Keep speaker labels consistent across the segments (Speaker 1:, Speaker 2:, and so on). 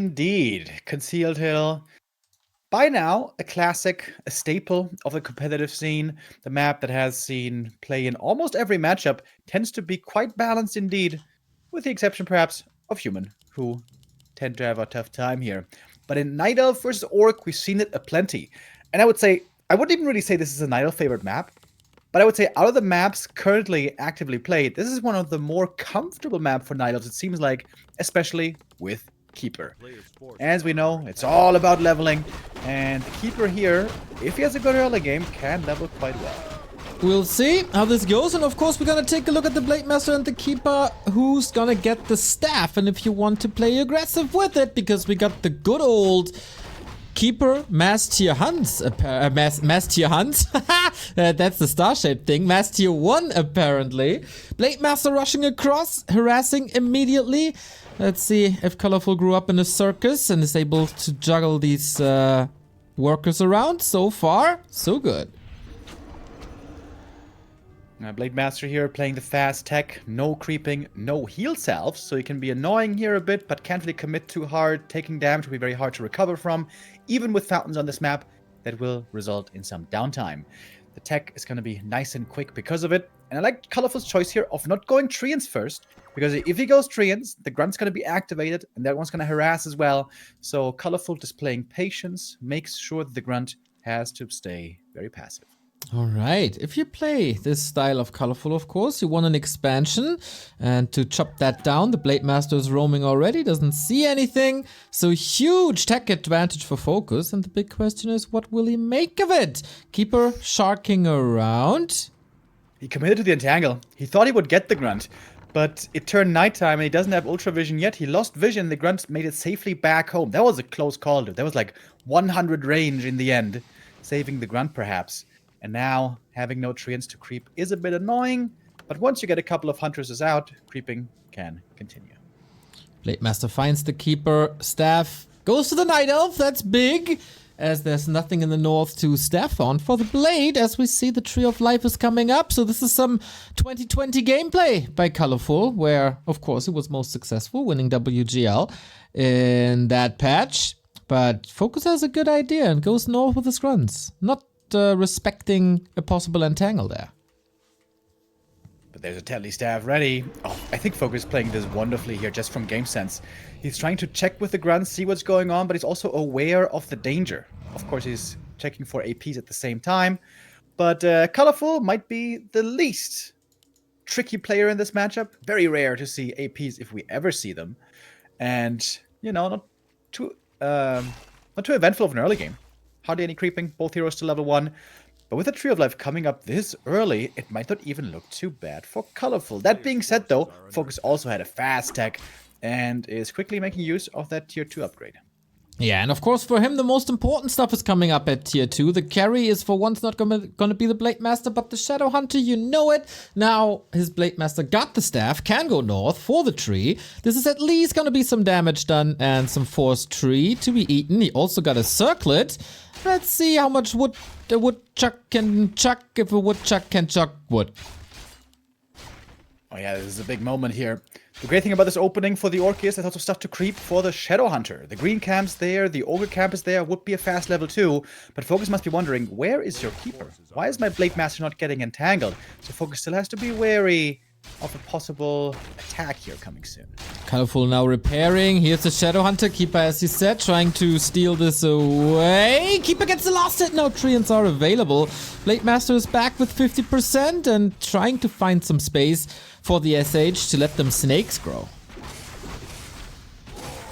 Speaker 1: Indeed, Concealed Hill. By now, a classic, a staple of the competitive scene. The map that has seen play in almost every matchup tends to be quite balanced indeed, with the exception perhaps of Human, who tend to have a tough time here. But in Night Elf versus Orc, we've seen it aplenty. And I wouldn't even really say this is a Night Elf favorite map, but I would say out of the maps currently actively played, this is one of the more comfortable maps for Night Elves, it seems like, especially with Keeper. As we know, it's all about leveling, and the Keeper here, if he has a good early game, can level quite well.
Speaker 2: We'll see how this goes, and of course we're gonna take a look at the Blade Master and the Keeper, who's gonna get the staff, and if you want to play aggressive with it, because we got the good old Keeper Mass Tier Hunts, Mass Tier Hunts, that's the star-shaped thing, Mass Tier 1 apparently. Blade Master rushing across, harassing immediately. Let's see if Colorful grew up in a circus and is able to juggle these workers around. So far, so good.
Speaker 1: Blade Master here playing the fast tech, no creeping, no heal salves, so he can be annoying here a bit, but can't really commit too hard. Taking damage will be very hard to recover from, even with fountains on this map that will result in some downtime. The tech is going to be nice and quick because of it, and I like Colorful's choice here of not going Treants first, because if he goes Treants, the Grunt's going to be activated, and that one's going to harass as well. So Colorful displaying patience makes sure that the Grunt has to stay very passive.
Speaker 2: Alright, if you play this style of Colorful, of course, you want an expansion, and to chop that down, the Blade Master is roaming already, doesn't see anything, so huge tech advantage for FoCuS, and the big question is, what will he make of it? Keeper sharking around.
Speaker 1: He committed to the Entangle. He thought he would get the Grunt, but it turned nighttime and he doesn't have Ultra Vision yet. He lost vision, the Grunt made it safely back home. That was a close call, dude. That was like 100 range in the end, saving the Grunt perhaps. And now, having no treants to creep is a bit annoying, but once you get a couple of Huntresses out, creeping can continue.
Speaker 2: Blade Master finds the Keeper, staff, goes to the Night Elf, that's big, as there's nothing in the north to staff on for the Blade, as we see the Tree of Life is coming up, so this is some 2020 gameplay by Colorful, where, of course, it was most successful, winning WGL in that patch, but FoCuS has a good idea and goes north with his grunts, not respecting a possible entangle there.
Speaker 1: But there's a Telly staff ready. Oh, I think FoCuS is playing this wonderfully here just from game sense. He's trying to check with the grunts, see what's going on, but he's also aware of the danger. Of course, he's checking for APs at the same time. But Colorful might be the least tricky player in this matchup. Very rare to see APs if we ever see them. And, you know, not too eventful of an early game. Hardly any creeping, both heroes to level 1. But with the Tree of Life coming up this early, it might not even look too bad for Colorful. That being said though, FoCuS also had a fast tech and is quickly making use of that tier 2 upgrade.
Speaker 2: Yeah, and of course for him the most important stuff is coming up at tier 2. The carry is for once not gonna be the Blade Master, but the Shadow Hunter, you know it. Now his Blade Master got the staff, can go north for the tree. This is at least gonna be some damage done and some forced tree to be eaten. He also got a circlet. Let's see how much wood a woodchuck can chuck if a woodchuck can chuck wood.
Speaker 1: Oh yeah, this is a big moment here. The great thing about this opening for the Orc is there's also stuff to creep for the Shadow Hunter. The green camp's there, the Ogre camp is there, would be a fast level 2, but FoCuS must be wondering, where is your Keeper? Why is my Blade Master not getting entangled? So FoCuS still has to be wary of a possible attack here coming soon.
Speaker 2: Colorful now repairing. Here's the Shadow Hunter. Keeper, as you said, trying to steal this away. Keeper gets the last hit. Now treants are available. Blade Master is back with 50% and trying to find some space for the SH to let them snakes grow.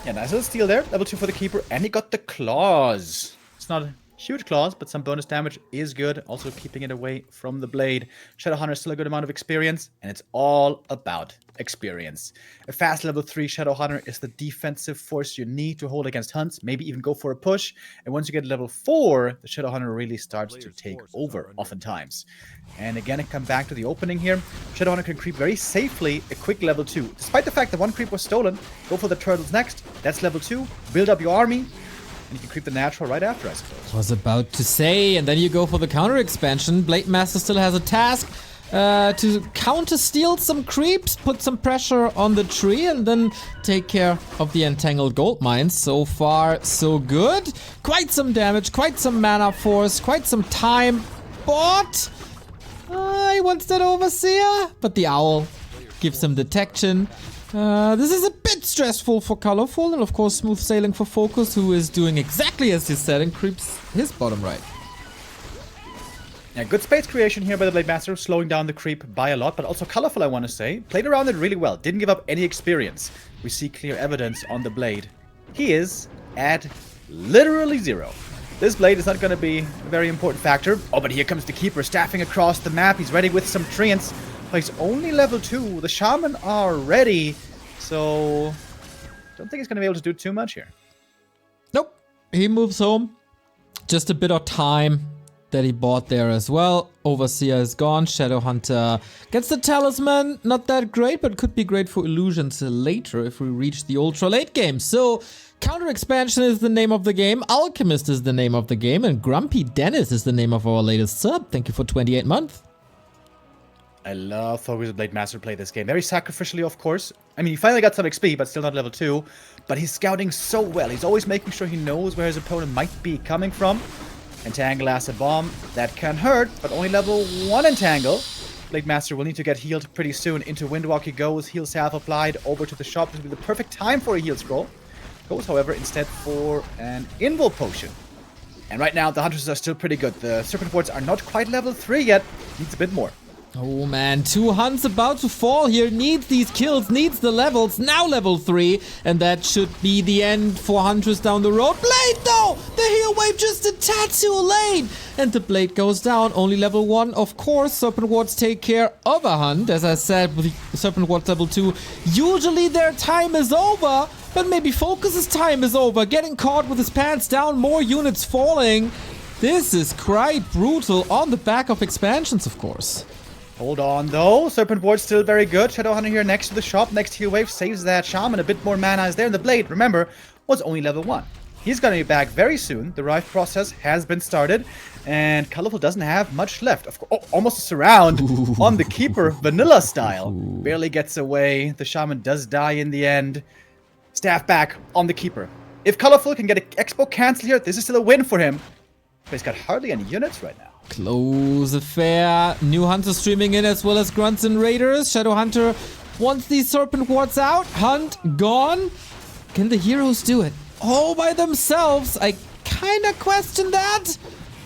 Speaker 1: Yeah, nice little steal there. Level 2 for the Keeper, and he got the claws. It's not huge claws, but some bonus damage is good. Also keeping it away from the Blade. Shadow Hunter is still a good amount of experience, and it's all about experience. A fast level 3 Shadow Hunter is the defensive force you need to hold against hunts, maybe even go for a push. And once you get level 4, the Shadow Hunter really starts to take over oftentimes. And again, it comes back to the opening here. Shadow Hunter can creep very safely a quick level 2. Despite the fact that one creep was stolen, go for the turtles next. That's level 2. Build up your army. And you can creep the natural right after, I suppose.
Speaker 2: Was about to say, and then you go for the counter expansion. Blade Master still has a task. to counter-steal some creeps, put some pressure on the tree, and then take care of the entangled gold mines. So far, so good. Quite some damage, quite some mana force, quite some time. But he wants that Overseer, but the owl gives him detection. This is a bit stressful for Colorful, and of course smooth sailing for FoCuS, who is doing exactly as he said and creeps his bottom right.
Speaker 1: Yeah, good space creation here by the Blade Master, slowing down the creep by a lot, but also Colorful, I want to say. Played around it really well, didn't give up any experience. We see clear evidence on the Blade. He is at literally 0. This Blade is not going to be a very important factor. Oh, but here comes the Keeper, staffing across the map. He's ready with some treants. But he's only level 2. The Shaman are ready, so don't think he's going to be able to do too much here.
Speaker 2: Nope, he moves home. Just a bit of time that he bought there as well. Overseer is gone. Shadowhunter gets the talisman. Not that great, but could be great for illusions later if we reach the ultra late game. So Counter Expansion is the name of the game. Alchemist is the name of the game. And Grumpy Dennis is the name of our latest sub. Thank you for 28 months.
Speaker 1: I love FoCuS Blade Master play this game. Very sacrificially, of course. I mean, he finally got some XP, but still not level 2. But he's scouting so well. He's always making sure he knows where his opponent might be coming from. Entangle Acid Bomb, that can hurt, but only level 1 Entangle. Blade Master will need to get healed pretty soon. Into Windwalk he goes, heal salve applied, over to the shop. This will be the perfect time for a heal scroll. Goes, however, instead for an Invul Potion. And right now, the Hunters are still pretty good. The Serpent Wards are not quite level 3 yet. Needs a bit more.
Speaker 2: Oh man, 2 Hunts about to fall here. Needs these kills, needs the levels. Now level 3. And that should be the end for Huntress down the road. Blade though! The heal wave just a tad too late. And the Blade goes down. Only level 1, of course. Serpent Wards take care of a Hunt. As I said, with the Serpent Wards level 2, usually their time is over. But maybe FoCuS's time is over. Getting caught with his pants down, more units falling. This is quite brutal on the back of expansions, of course.
Speaker 1: Hold on, though. Serpent Ward still very good. Shadowhunter here next to the shop. Next heal wave saves that Shaman. A bit more mana is there. And the Blade, remember, was only level 1. He's going to be back very soon. The Rive process has been started. And Colorful doesn't have much left. Of course, almost a surround on the Keeper, vanilla style. Barely gets away. The Shaman does die in the end. Staff back on the Keeper. If Colorful can get an Expo cancel here, this is still a win for him. But he's got hardly any units right now.
Speaker 2: Close affair. New Hunters streaming in as well as Grunts and Raiders. Shadowhunter wants these Serpent Wards out. Hunt gone. Can the heroes do it all by themselves? I kinda question that.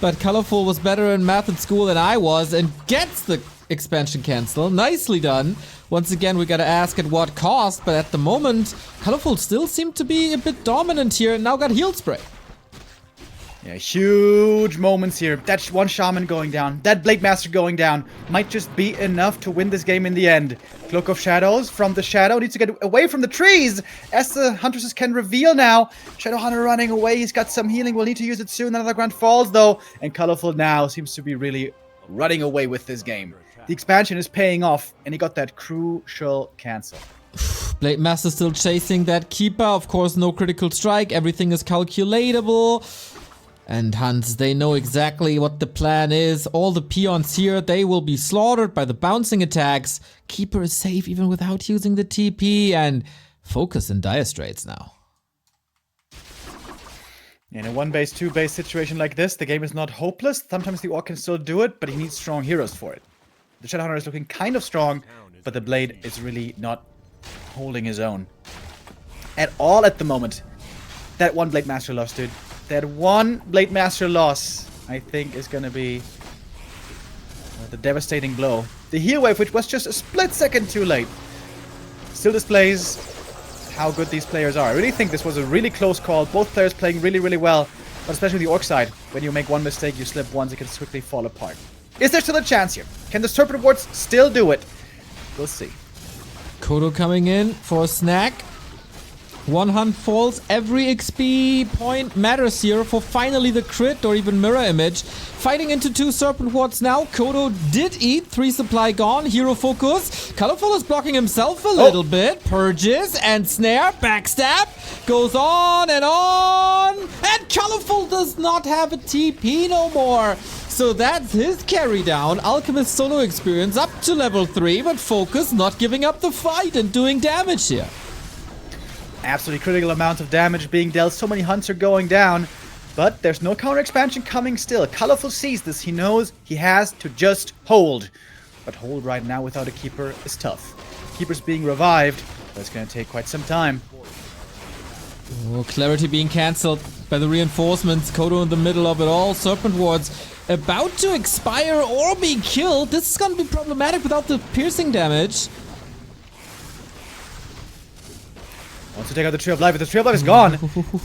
Speaker 2: But Colorful was better in math at school than I was and gets the expansion cancel. Nicely done. Once again, we gotta ask at what cost, but at the moment, Colorful still seemed to be a bit dominant here and now got heal spray.
Speaker 1: Yeah, huge moments here. That one Shaman going down, that Blade Master going down, might just be enough to win this game in the end. Cloak of Shadows from the Shadow needs to get away from the trees, as the Huntresses can reveal now. Shadowhunter running away, he's got some healing, we'll need to use it soon. Another Ground falls though, and Colorful now seems to be really running away with this game. The expansion is paying off, and he got that crucial cancel.
Speaker 2: Blade Master still chasing that Keeper, of course no critical strike, everything is calculatable. And Hunts, they know exactly what the plan is. All the peons here, they will be slaughtered by the bouncing attacks. Keeper is safe even without using the TP, and FoCuS in dire straits now.
Speaker 1: In a 1-base, 2-base situation like this, the game is not hopeless. Sometimes the Orc can still do it, but he needs strong heroes for it. The Shadowhunter is looking kind of strong, but the Blade is really not holding his own at all at the moment. That one Blade Master loss, dude. That one Blade Master loss, I think, is going to be the devastating blow. The heal wave, which was just a split second too late, still displays how good these players are. I really think this was a really close call. Both players playing really, really well, but especially the Orc side. When you make one mistake, you slip once, it can quickly fall apart. Is there still a chance here? Can the Serpent Wards still do it? We'll see.
Speaker 2: Kodo coming in for a snack. 1 Hunt falls. Every XP point matters here for finally the crit or even mirror image. Fighting into 2 Serpent Wards now. Kodo did eat. 3 supply gone. Hero FoCuS. Colorful is blocking himself a little bit. Purges and snare. Backstab. Goes on. And Colorful does not have a TP no more. So that's his carry down. Alchemist solo experience up to level 3, but FoCuS not giving up the fight and doing damage here.
Speaker 1: Absolutely critical amount of damage being dealt. So many hunts are going down. But there's no counter expansion coming still. Colorful sees this. He knows he has to just hold. But hold right now without a keeper is tough. Keeper's being revived, but it's going to take quite some time.
Speaker 2: Oh, clarity being cancelled by the reinforcements. Kodo in the middle of it all. Serpent wards about to expire or be killed. This is going to be problematic without the piercing damage.
Speaker 1: Wants to take out the Tree of Life, but the Tree of Life is gone.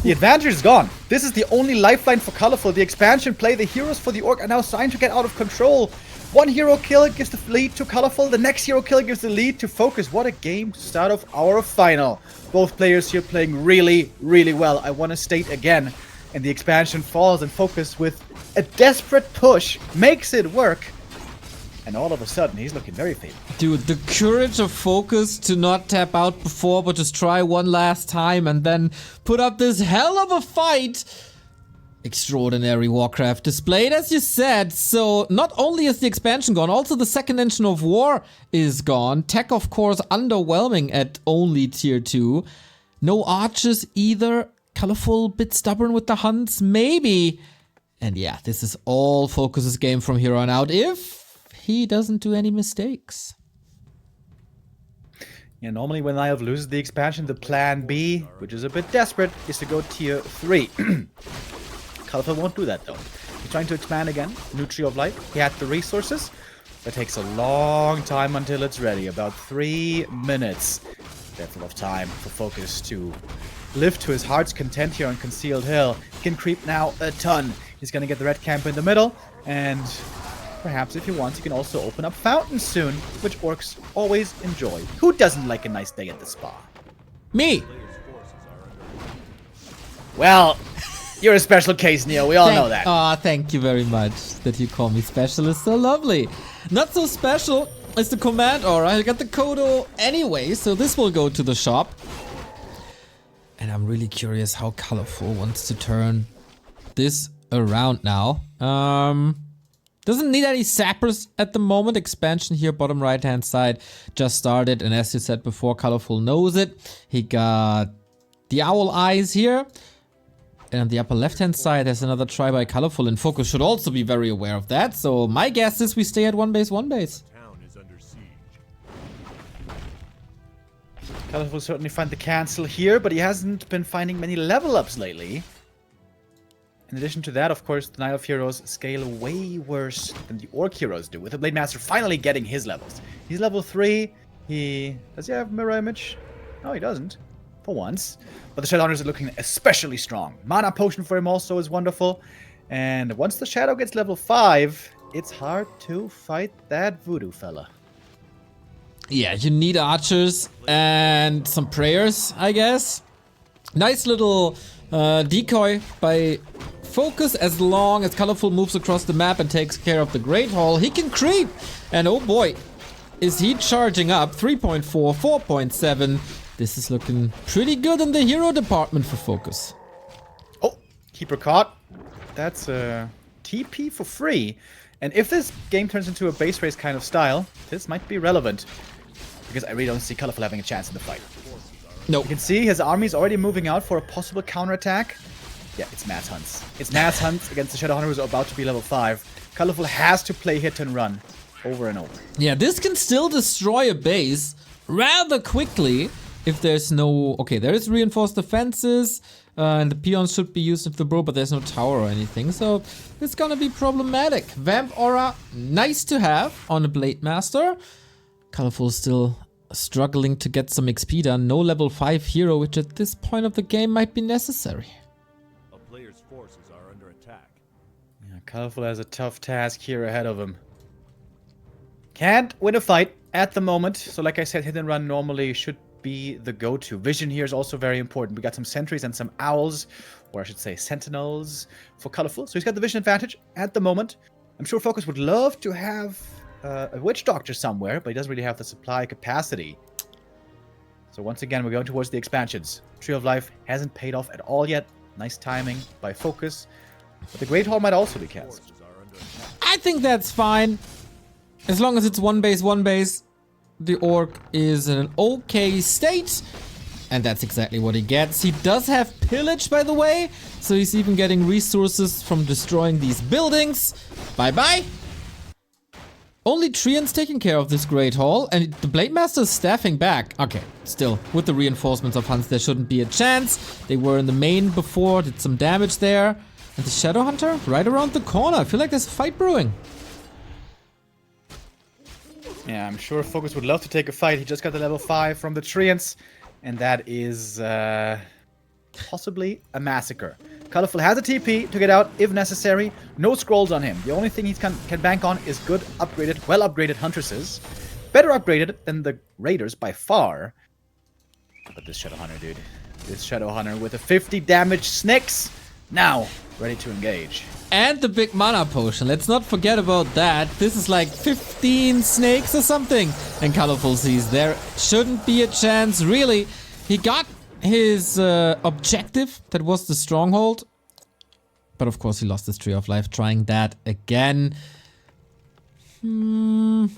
Speaker 1: The advantage is gone. This is the only lifeline for Colorful. The expansion play, the heroes for the Orc are now starting to get out of control. One hero kill gives the lead to Colorful. The next hero kill gives the lead to FoCuS. What a game to start off our final. Both players here playing really, really well. I want to state again. And the expansion falls, and FoCuS with a desperate push makes it work. And all of a sudden, he's looking very favorable.
Speaker 2: Dude, the courage of FoCuS to not tap out before, but just try one last time and then put up this hell of a fight. Extraordinary Warcraft displayed, as you said. So not only is the expansion gone, also the second engine of war is gone. Tech, of course, underwhelming at only tier 2. No archers either. Colorful, bit stubborn with the hunts, maybe. And yeah, this is all FoCuS's game from here on out, if he doesn't do any mistakes.
Speaker 1: Yeah, normally when Nioh loses the expansion, the plan B, which is a bit desperate, is to go tier 3. Colorful won't do that though. He's trying to expand again. New Tree of Life. He had the resources. That takes a long time until it's ready. About 3 minutes. That's enough time for FoCuS to live to his heart's content here on Concealed Hill. He can creep now a ton. He's gonna get the red camp in the middle, and perhaps if he wants, he can also open up fountains soon, which orcs always enjoy. Who doesn't like a nice day at the spa?
Speaker 2: Me!
Speaker 1: Well, you're a special case, Neo. We all know that.
Speaker 2: Aw, thank you very much that you call me special. It's so lovely. Not so special is the command aura. I got the Kodo anyway, so this will go to the shop. And I'm really curious how Colorful wants to turn this around now. Doesn't need any sappers at the moment. Expansion here, bottom right hand side, just started. And as you said before, Colorful knows it. He got the owl eyes here. And on the upper left hand side, there's another try by Colorful. And FoCuS should also be very aware of that. So my guess is we stay at one base, one base.
Speaker 1: Colorful certainly find the cancel here, but he hasn't been finding many level ups lately. In addition to that, of course, the Nioh heroes scale way worse than the Orc heroes do, with the Blade Master finally getting his levels. He's level 3. Does he have mirror image? No, he doesn't. For once. But the Shadowhunters are looking especially strong. Mana potion for him also is wonderful. And once the Shadow gets level 5, it's hard to fight that voodoo fella.
Speaker 2: Yeah, you need archers and some prayers, I guess. Nice little decoy by FoCuS. As long as Colorful moves across the map and takes care of the Great Hall, he can creep. And oh boy, is he charging up. 3.4, 4.7. This is looking pretty good in the hero department for FoCuS.
Speaker 1: Oh, Keeper caught. That's a TP for free. And if this game turns into a base race kind of style, this might be relevant. Because I really don't see Colorful having a chance in the fight.
Speaker 2: Nope.
Speaker 1: You can see his army's already moving out for a possible counterattack. Yeah, it's mass hunts. It's mass hunts against the Shadowhunter who's about to be level 5. Colorful has to play hit and run over and over.
Speaker 2: Yeah, this can still destroy a base rather quickly if there's no... Okay, there is reinforced defenses, and the peons should be used with the bro, but there's no tower or anything, so it's gonna be problematic. Vamp Aura, nice to have on a Blade Master. Colorful still struggling to get some XP done. No level 5 hero, which at this point of the game might be necessary.
Speaker 3: A player's forces are under attack.
Speaker 1: Yeah, Colorful has a tough task here ahead of him. Can't win a fight at the moment, so like I said, hit and run normally should be the go-to. Vision here is also very important. We got some sentries and some owls, or I should say sentinels, for Colorful. So he's got the vision advantage at the moment. I'm sure FoCuS would love to have a witch doctor somewhere, but he doesn't really have the supply capacity. So once again, we're going towards the expansions. Tree of Life hasn't paid off at all yet. Nice timing by FoCuS. But the Great Hall might also be cancelled.
Speaker 2: I think that's fine. As long as it's one base, the orc is in an okay state. And that's exactly what he gets. He does have pillage, by the way. So he's even getting resources from destroying these buildings. Bye-bye. Only Treant's taking care of this Great Hall. And the Blade Master is staffing back. Okay, still, with the reinforcements of Hunts, there shouldn't be a chance. They were in the main before, did some damage there. And the Shadow Hunter right around the corner. I feel like there's a fight brewing.
Speaker 1: Yeah, I'm sure FoCuS would love to take a fight. He just got the level 5 from the Treants, and that is possibly a massacre. Colorful has a TP to get out if necessary. No scrolls on him. The only thing he can bank on is good upgraded, well upgraded Huntresses. Better upgraded than the Raiders by far. But this Shadow Hunter, dude. This Shadow Hunter with a 50 damage Snicks. Now, ready to engage.
Speaker 2: And the big mana potion. Let's not forget about that. This is like 15 snakes or something. And Colorful sees there shouldn't be a chance, really. He got his objective, that was the stronghold. But of course he lost his Tree of Life trying that again. I'm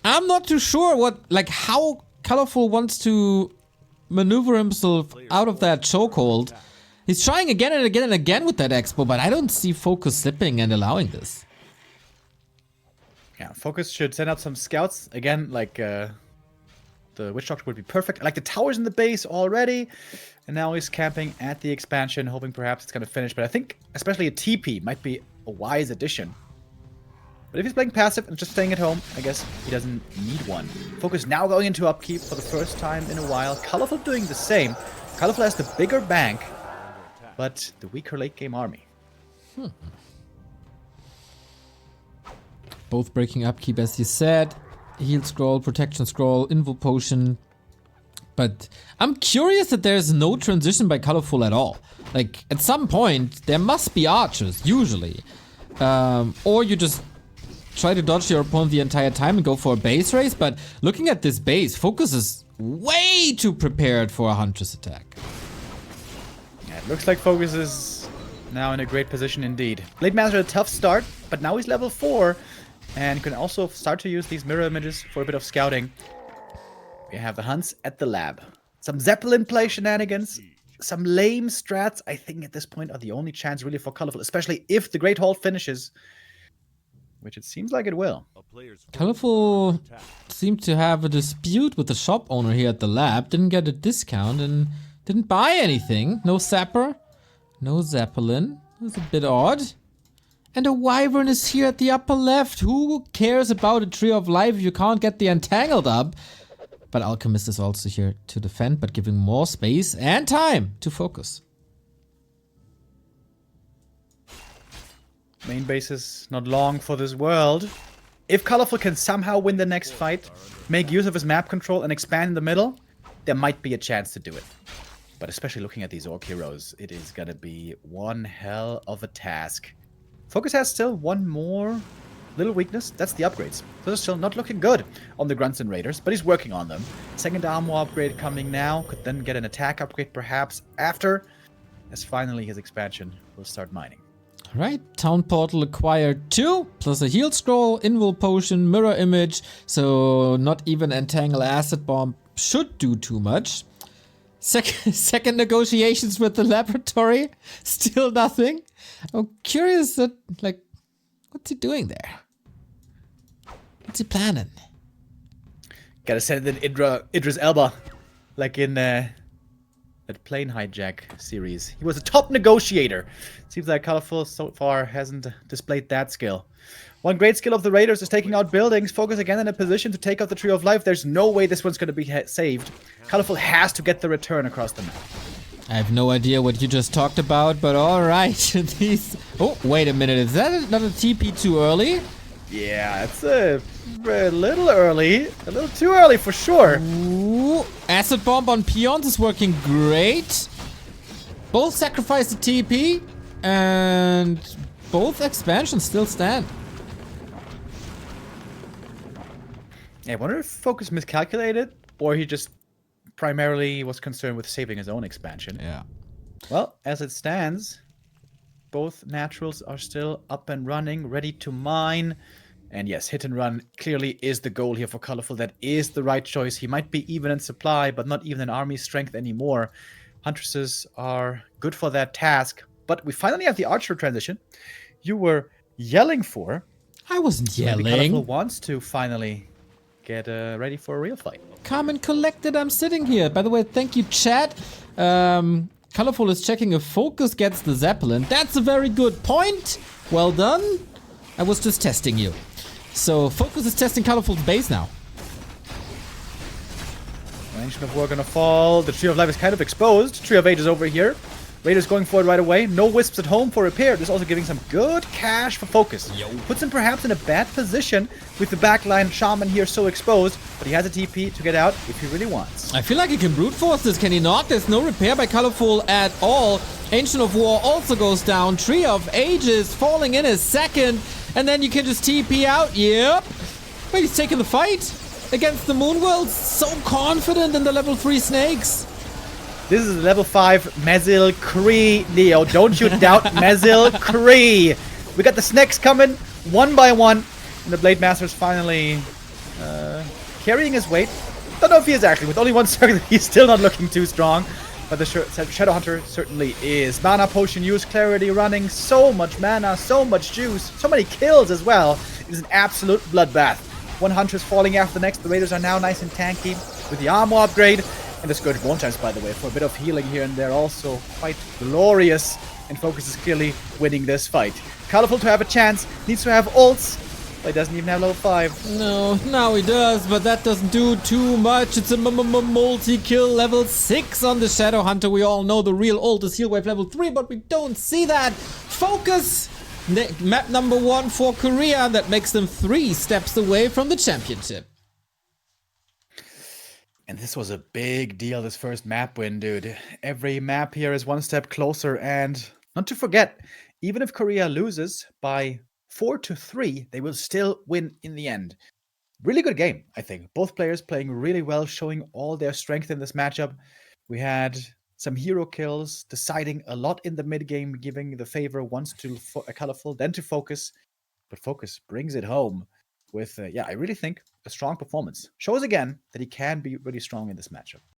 Speaker 2: not too sure how Colorful wants to maneuver himself out of that chokehold. He's trying again and again and again with that expo, but I don't see FoCuS slipping and allowing this.
Speaker 1: Yeah, FoCuS should send out some scouts. Again, like the Witch Doctor would be perfect. I like the towers in the base already. And now he's camping at the expansion, hoping perhaps it's going to finish. But I think especially a TP might be a wise addition. But if he's playing passive and just staying at home, I guess he doesn't need one. FoCuS now going into upkeep for the first time in a while. Colorful doing the same. Colorful has the bigger bank, but the weaker late game army.
Speaker 2: Both breaking upkeep, as you said. Heal scroll, protection scroll, invo potion. But I'm curious that there's no transition by Colorful at all. Like, at some point, there must be archers, usually. Or you just try to dodge your opponent the entire time and go for a base race. But looking at this base, FoCuS is way too prepared for a Huntress attack.
Speaker 1: Yeah, it looks like FoCuS is now in a great position indeed. Blade Master had a tough start, but now he's level 4 and can also start to use these mirror images for a bit of scouting. We have the Hunts at the lab. Some Zeppelin play shenanigans, some lame strats, I think at this point are the only chance really for Colorful, especially if the Great Hall finishes, which it seems like it will.
Speaker 2: Colorful seemed to have a dispute with the shop owner here at the lab, didn't get a discount and didn't buy anything. No Sapper, no Zeppelin. That's a bit odd. And a Wyvern is here at the upper left. Who cares about a Tree of Life if you can't get the Entangled up? But Alchemist is also here to defend, but giving more space and time to FoCuS.
Speaker 1: Main base is not long for this world. If Colorful can somehow win the next fight, make use of his map control and expand in the middle, there might be a chance to do it. But especially looking at these Orc heroes, it is gonna be one hell of a task. FoCuS has still one more little weakness, that's the upgrades. Those are still not looking good on the Grunts and Raiders, but he's working on them. Second armor upgrade coming now, could then get an attack upgrade perhaps after, as finally his expansion will start mining.
Speaker 2: Alright, Town Portal acquired 2, plus a heal scroll, invul potion, mirror image, so not even Entangle Acid Bomb should do too much. Second negotiations with the laboratory, still nothing. I'm curious that, what's he doing there? What's he planning?
Speaker 1: Gotta send in Idris Elba, like in that plane hijack series. He was a top negotiator. Seems like Colorful so far hasn't displayed that skill. One great skill of the Raiders is taking out buildings. FoCuS again in a position to take out the Tree of Life. There's no way this one's gonna be saved. Colorful has to get the return across the map.
Speaker 2: I have no idea what you just talked about, but alright. These... Oh, wait a minute. Is that not a TP too early?
Speaker 1: Yeah, it's a little early. A little too early for sure.
Speaker 2: Ooh, Acid Bomb on Peons is working great. Both sacrifice the TP, and both expansions still stand.
Speaker 1: I wonder if FoCuS miscalculated, or he just primarily was concerned with saving his own expansion.
Speaker 2: Yeah.
Speaker 1: Well, as it stands, Both naturals are still up and running, ready to mine. And yes, hit and run clearly is the goal here for Colorful. That is the right choice. He might be even in supply, but not even in army strength anymore. Huntresses are good for that task. But we finally have the archer transition you were yelling for.
Speaker 2: I wasn't
Speaker 1: Maybe Colorful
Speaker 2: yelling.
Speaker 1: wants to finally get ready for a real fight.
Speaker 2: Calm and collected, I'm sitting here. By the way, thank you, chat. Colorful is checking if FoCuS gets the Zeppelin. That's a very good point. Well done. I was just testing you. So FoCuS is testing Colorful's base now.
Speaker 1: Ancient of War gonna fall. The Tree of Life is kind of exposed. Tree of Age is over here. Raiders going for it right away. No Wisps at home for repair. This is also giving some good cash for FoCuS. Puts him perhaps in a bad position with the backline Shaman here so exposed, but he has a TP to get out if he really wants.
Speaker 2: I feel like he can brute force this, can he not? There's no repair by Colorful at all. Ancient of War also goes down. Tree of Ages falling in a second, and then you can just TP out. Yep. Wait, he's taking the fight against the Moonworlds. So confident in the level 3 snakes.
Speaker 1: This is level 5 Mezil Kree, Neo. Don't you doubt Mezil Kree. We got the snakes coming one by one. And the Blade Master is finally carrying his weight. Don't know if he is actually. With only one circle, he's still not looking too strong. But the Shadow Hunter certainly is. Mana potion use, clarity running. So much mana, so much juice. So many kills as well. It is an absolute bloodbath. One Hunter is falling after the next. The Raiders are now nice and tanky with the armor upgrade. And the Scourge Bone Chimes, by the way, for a bit of healing here and there, also quite glorious. And FoCuS is clearly winning this fight. Colorful to have a chance, needs to have ults, but he doesn't even have level 5.
Speaker 2: No, now he does, but that doesn't do too much. It's a multi-kill level 6 on the Shadow Hunter. We all know the real ult is Heal Wave level 3, but we don't see that. FoCuS, map number 1 for Korea. That makes them 3 steps away from the championship.
Speaker 1: And this was a big deal, this first map win, dude. Every map here is one step closer. And not to forget, even if Korea loses by 4-3, they will still win in the end. Really good game, I think. Both players playing really well, showing all their strength in this matchup. We had some hero kills, deciding a lot in the mid game, giving the favor once to Colorful, then to FoCuS. But FoCuS brings it home with, I really think a strong performance. Shows again that he can be really strong in this matchup.